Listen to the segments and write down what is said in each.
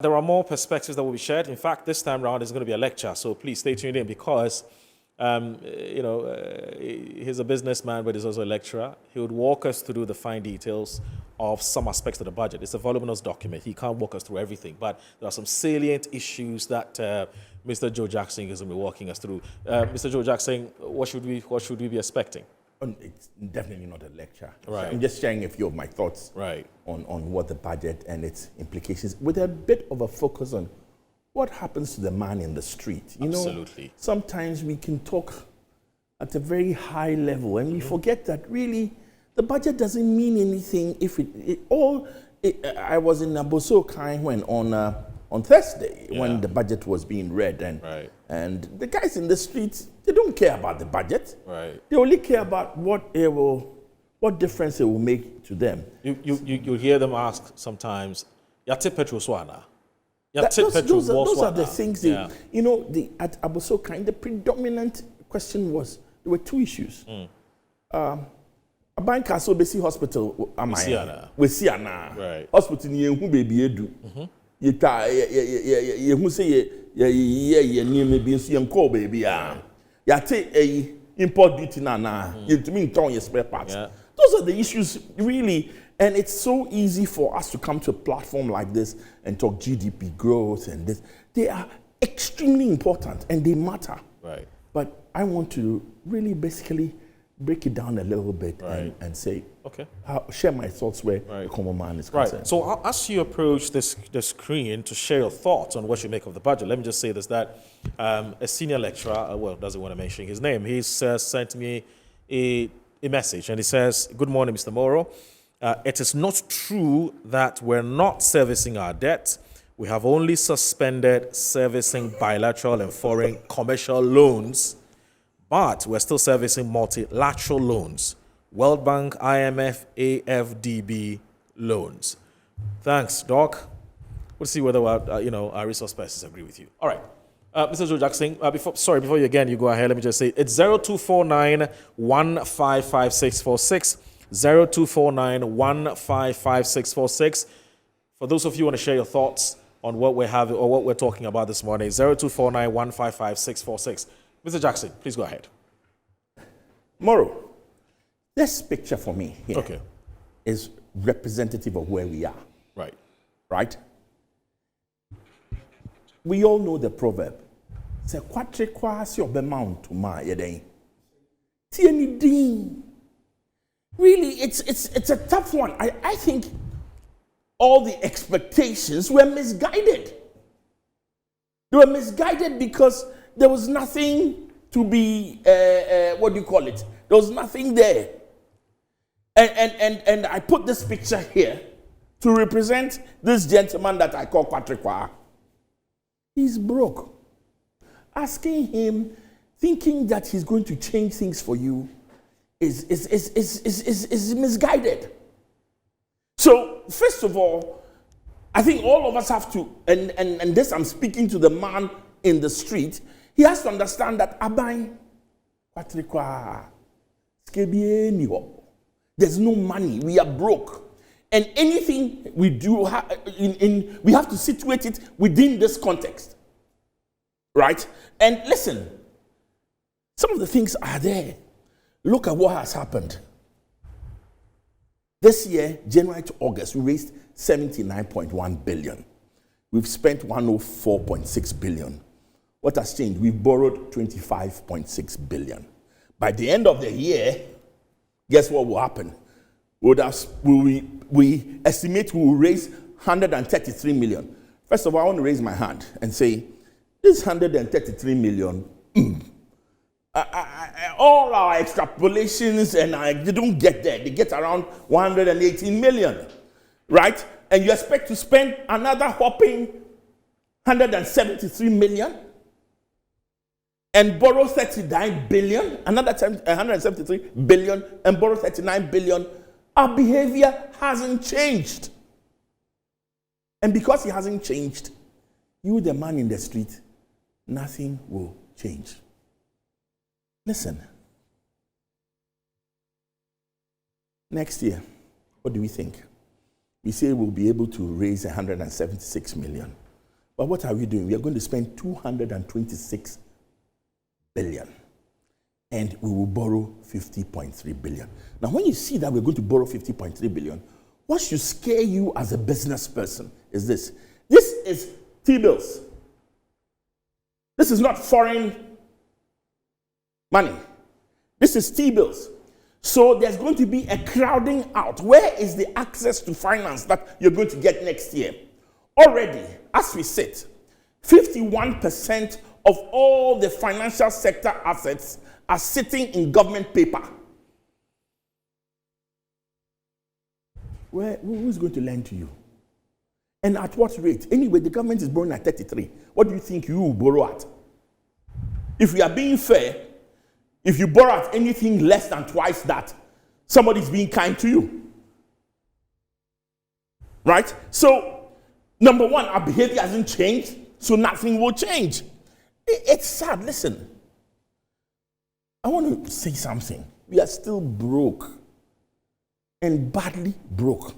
There are more perspectives that will be shared. In fact, this time around is going to be a lecture, so please stay tuned in because, he's a businessman, but he's also a lecturer. He would walk us through the fine details of some aspects of the budget. It's a voluminous document. He can't walk us through everything, but there are some salient issues that Mr. Joe Jackson is going to be walking us through. Mr. Joe Jackson, what should we be expecting? It's definitely not a lecture. Right. I'm just sharing a few of my thoughts on what the budget and its implications, with a bit of a focus on what happens to the man in the street. You Absolutely. know, sometimes we can talk at a very high level and we forget that really the budget doesn't mean anything if I was in Aboso Kai when on Thursday when the budget was being read, and the guys in the streets, they don't care about the budget. Right. They only care about what difference it will make to them. You hear them ask sometimes, "Yate petrol swana." Those are the things. At Aboso Kai, the predominant question was there were two issues. A bank Castle Basi Hospital, with Siana. Right. Hospital near who baby edu. You who say maybe call baby. You take a import duty na. You to mean your spare parts. Those are the issues really, and it's so easy for us to come to a platform like this and talk GDP growth and this. They are extremely important and they matter. Right. But I want to really basically break it down a little bit and say, share my thoughts where the common man is concerned. Right. So as you approach the screen to share your thoughts on what you make of the budget, let me just say this, that a senior lecturer, doesn't want to mention his name, he's sent me a message and he says, "Good morning, Mr. Moro. It is not true that we're not servicing our debt. We have only suspended servicing bilateral and foreign commercial loans, but we're still servicing multilateral loans, World Bank, IMF, AFDB loans." Thanks, Doc. We'll see whether our resource persons agree with you. All right. Mr. Joe Jackson, before you go ahead, let me just say it's 0249-155646, 0249-155646. For those of you who want to share your thoughts on what we're having or what we're talking about this morning, 0249-155646. Mr. Jackson, please go ahead. Moro, this picture for me here is representative of where we are. Right. Right? We all know the proverb. Say, "KWATREKWAA si obema untuma yeden." Tieni din. Really, it's a tough one. I think all the expectations were misguided. They were misguided because there was nothing to be, There was nothing there. And I put this picture here to represent this gentleman that I call KWATREKWAA. He's broke. Asking him, thinking that he's going to change things for you is misguided. So, first of all, I think all of us have to, and this I'm speaking to the man in the street, he has to understand that Abai, KWATREKWAA, there's no money, we are broke. And anything we do, we have to situate it within this context. Right? And listen, some of the things are there. Look at what has happened. This year, January to August, we raised 79.1 billion. We've spent 104.6 billion. What has changed? We've borrowed 25.6 billion. By the end of the year, guess what will happen? We estimate we will raise 133 million. First of all, I want to raise my hand and say, this 133 million, all our extrapolations they don't get there. They get around 118 million, right? And you expect to spend another whopping 173 million and borrow 39 billion, another time 173 billion and borrow 39 billion. Our behavior hasn't changed. And because it hasn't changed, you, the man in the street, nothing will change. Listen. Next year, what do we think? We say we'll be able to raise 176 million. But what are we doing? We are going to spend 226 billion. And we will borrow 50.3 billion. Now, when you see that we're going to borrow 50.3 billion, what should scare you as a business person is this. This is T-bills. This is not foreign money. This is T-bills. So there's going to be a crowding out. Where is the access to finance that you're going to get next year? Already, as we sit, 51% of all the financial sector assets are sitting in government paper. Who's going to lend to you? And at what rate? Anyway, the government is borrowing at 33. What do you think you will borrow at? If we are being fair, if you borrow at anything less than twice that, somebody's being kind to you. Right? So, number one, our behavior hasn't changed, so nothing will change. It's sad. Listen, I want to say something. We are still broke. And badly broke.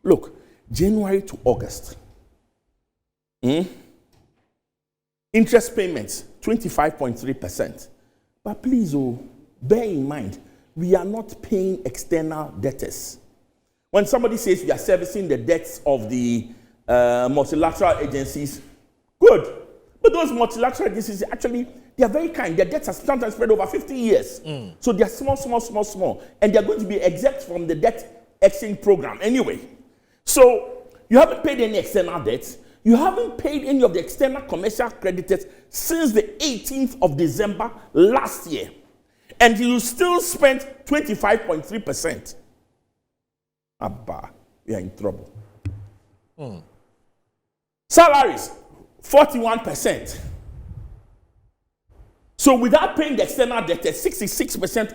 Look, January to August. Interest payments, 25.3%. But please, bear in mind, we are not paying external debtors. When somebody says we are servicing the debts of the multilateral agencies, good. But those multilateral agencies, actually, they are very kind. Their debts are sometimes spread over 50 years. So they are small. And they are going to be exempt from the debt exchange program anyway. So you haven't paid any external debts. You haven't paid any of the external commercial creditors since the 18th of December last year. And you still spent 25.3%. Abba, we are in trouble. Salaries, 41%. So without paying the external debtors, 66%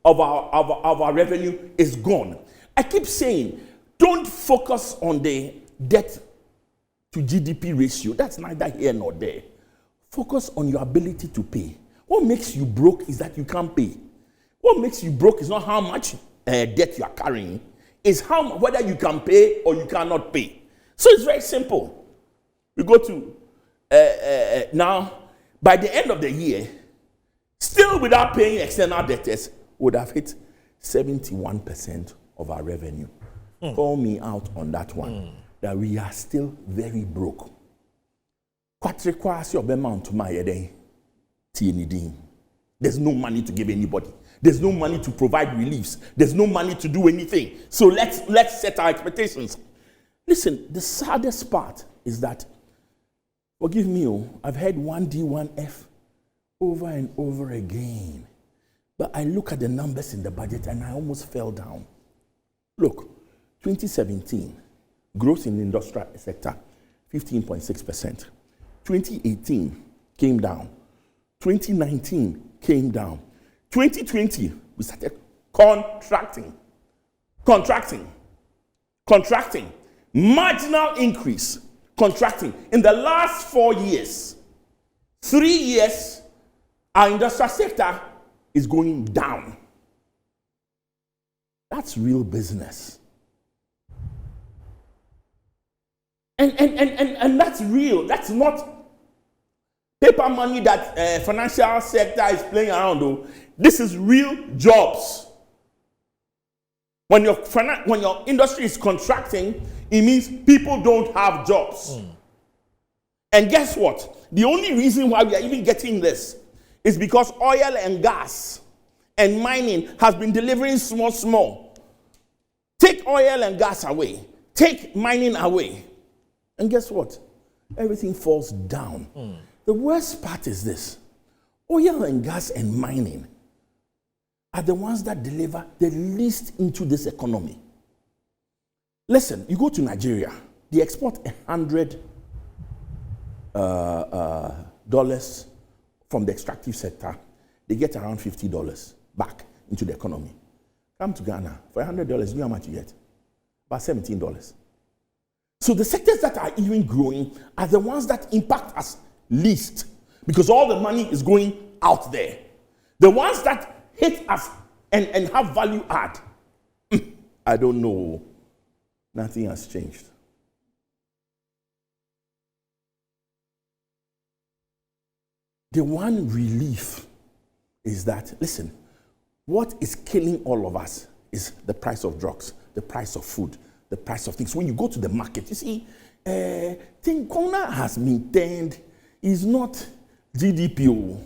of our revenue is gone. I keep saying, don't focus on the debt to GDP ratio. That's neither here nor there. Focus on your ability to pay. What makes you broke is that you can't pay. What makes you broke is not how much debt you are carrying, it's whether you can pay or you cannot pay. So it's very simple. We go to now, by the end of the year, still without paying external debtors, would have hit 71% of our revenue. Call me out on that one. That we are still very broke. KWATREKWAA si obema ntuma yeden TND. There's no money to give anybody. There's no money to provide reliefs. There's no money to do anything. So let's set our expectations. Listen, the saddest part is that, forgive me, I've heard 1D, 1F over and over again. But I look at the numbers in the budget and I almost fell down. Look, 2017, growth in the industrial sector, 15.6%. 2018 came down. 2019 came down. 2020, we started contracting. Marginal increase, contracting. In the last 4 years, 3 years, our industrial sector is going down. That's real business. And that's real. That's not paper money that financial sector is playing around, though. This is real jobs. When your industry is contracting, it means people don't have jobs. And guess what? The only reason why we are even getting this is because oil and gas and mining has been delivering small. Take oil and gas away. Take mining away. And guess what? Everything falls down. The worst part is this. Oil and gas and mining are the ones that deliver the least into this economy. Listen, you go to Nigeria, they export $100 dollars from the extractive sector. They get around $50 back into the economy. Come to Ghana, for $100, you know how much you get? About $17. So the sectors that are even growing are the ones that impact us least, because all the money is going out there. The ones that hit us and have value add, I don't know. Nothing has changed. The one relief is that, listen, what is killing all of us is the price of drugs, the price of food, the price of things. When you go to the market, you see, Kona has been turned, is not GDP.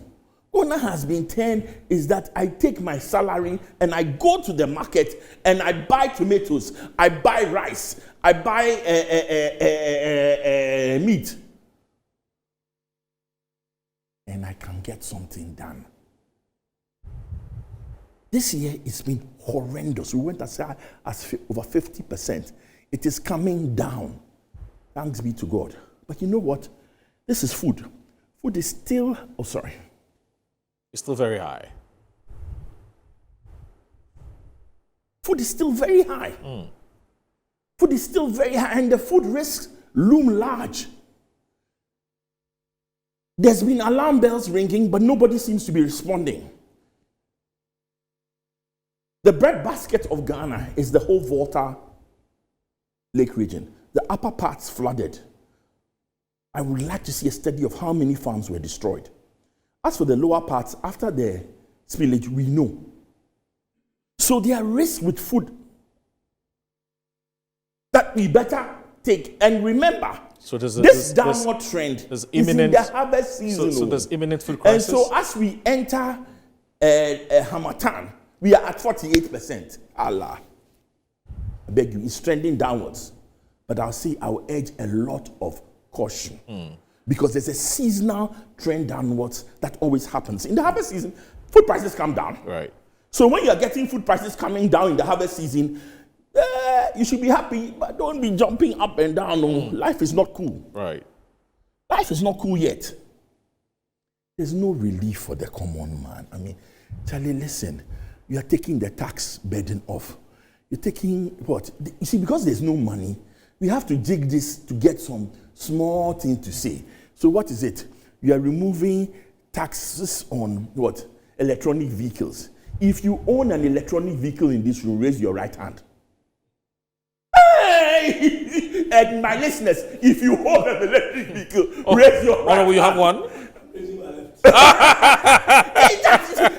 Kona has been turned is that I take my salary and I go to the market and I buy tomatoes, I buy rice, I buy meat. And I can get something done. This year it's been horrendous. We went as high as over 50%. It is coming down. Thanks be to God. But you know what? This is food. Food is still, It's still very high. Food is still very high. Food is still very high, and the food risks loom large. There's been alarm bells ringing, but nobody seems to be responding. The breadbasket of Ghana is the whole Volta Lake region. The upper parts flooded. I would like to see a study of how many farms were destroyed. As for the lower parts, after the spillage, we know. So there are risks with food that we better take. And remember, so this downward trend is in the harvest season. So there's imminent food crisis. And so as we enter Hamatan, we are at 48%. Allah, I beg you, it's trending downwards. But I'll urge a lot of caution. Because there's a seasonal trend downwards that always happens. In the harvest season, food prices come down. Right. So when you're getting food prices coming down in the harvest season, you should be happy, but don't be jumping up and down. Life is not cool. Right. Life is not cool yet. There's no relief for the common man. I mean, Charlie, listen, you are taking the tax burden off. You're taking what? You see, because there's no money, we have to dig this to get some small thing to say. So what is it? You are removing taxes on what? Electronic vehicles. If you own an electronic vehicle in this room, raise your right hand. Hey! And my listeners, if you own an electric vehicle, raise your right hand. Will you have one?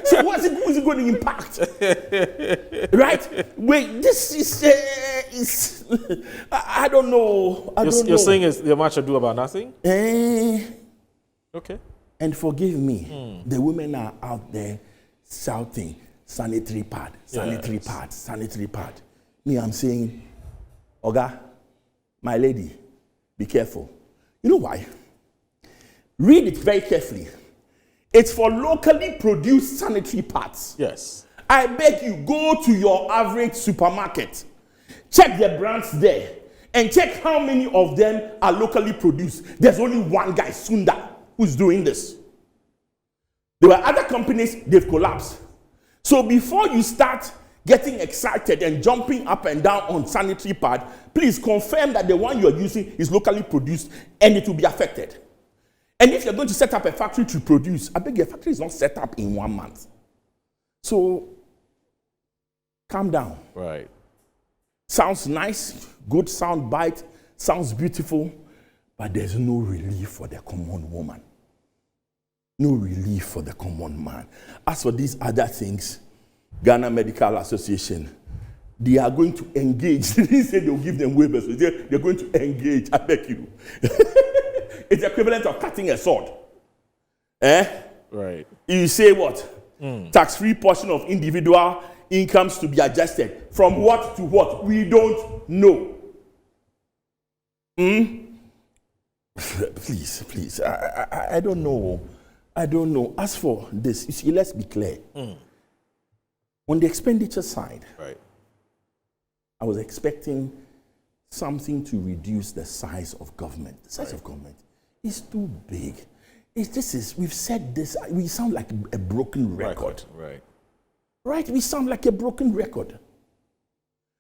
So who's it going to impact? Right? Wait, this is I don't know. You're saying is the much ado about nothing? Okay. And forgive me, the women are out there shouting, sanitary pad, sanitary pad, sanitary pad. Me, I'm saying, Oga, my lady, be careful. You know why? Read it very carefully. It's for locally produced sanitary pads. Yes. I beg you, go to your average supermarket, check the brands there, and check how many of them are locally produced. There's only one guy, Sunda, who's doing this. There were other companies, they've collapsed. So before you start getting excited and jumping up and down on sanitary pad, please confirm that the one you're using is locally produced and it will be affected. And if you're going to set up a factory to produce, I beg your factory is not set up in 1 month. So, calm down. Right. Sounds nice, good sound bite, sounds beautiful, but there's no relief for the common woman. No relief for the common man. As for these other things, Ghana Medical Association, they are going to engage. They didn't say they'll give them waivers. They're going to engage. I beg you. It's equivalent of cutting a sword. Right. You say what? Tax-free portion of individual incomes to be adjusted. From what to what? We don't know. Please. I don't know. I don't know. As for this, you see, let's be clear. On the expenditure side, right, I was expecting something to reduce the size of government. The size of government is too big. We've said this, we sound like a broken record. Right, we sound like a broken record.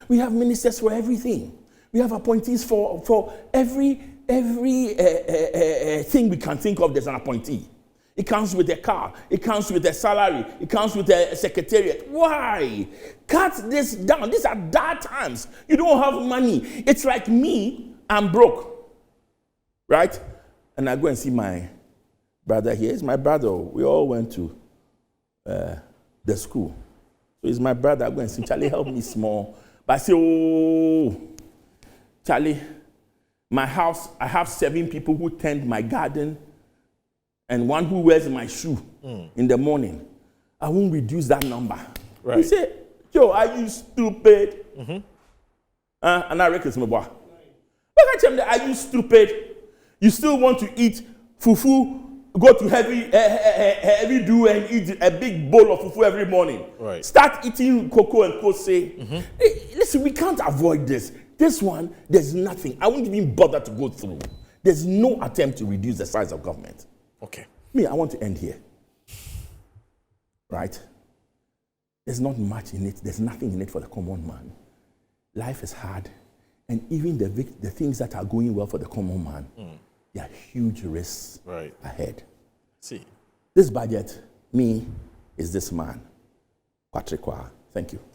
We have ministers for everything. We have appointees for every thing we can think of, there's an appointee. It comes with a car. It comes with a salary. It comes with a secretariat. Why? Cut this down. These are dark times. You don't have money. It's like me, I'm broke. Right? And I go and see my brother here. He's my brother. We all went to the school. So he's my brother. I go and say, Charlie, help me small. But I say, oh, Charlie, my house, I have 7 people who tend my garden and one who wears my shoe in the morning. I won't reduce that number. Right. He said, Joe, are you stupid? And I reckon, my boy. Look at him, are you stupid? You still want to eat fufu, go to heavy do and eat a big bowl of fufu every morning. Right. Start eating cocoa and kose. Hey, listen, we can't avoid this. This one, there's nothing. I won't even bother to go through. There's no attempt to reduce the size of government. Okay. Me, I want to end here. Right? There's not much in it. There's nothing in it for the common man. Life is hard. And even the things that are going well for the common man, there are huge risks ahead. See. This budget, me, is this man. KWATREKWAA. Thank you.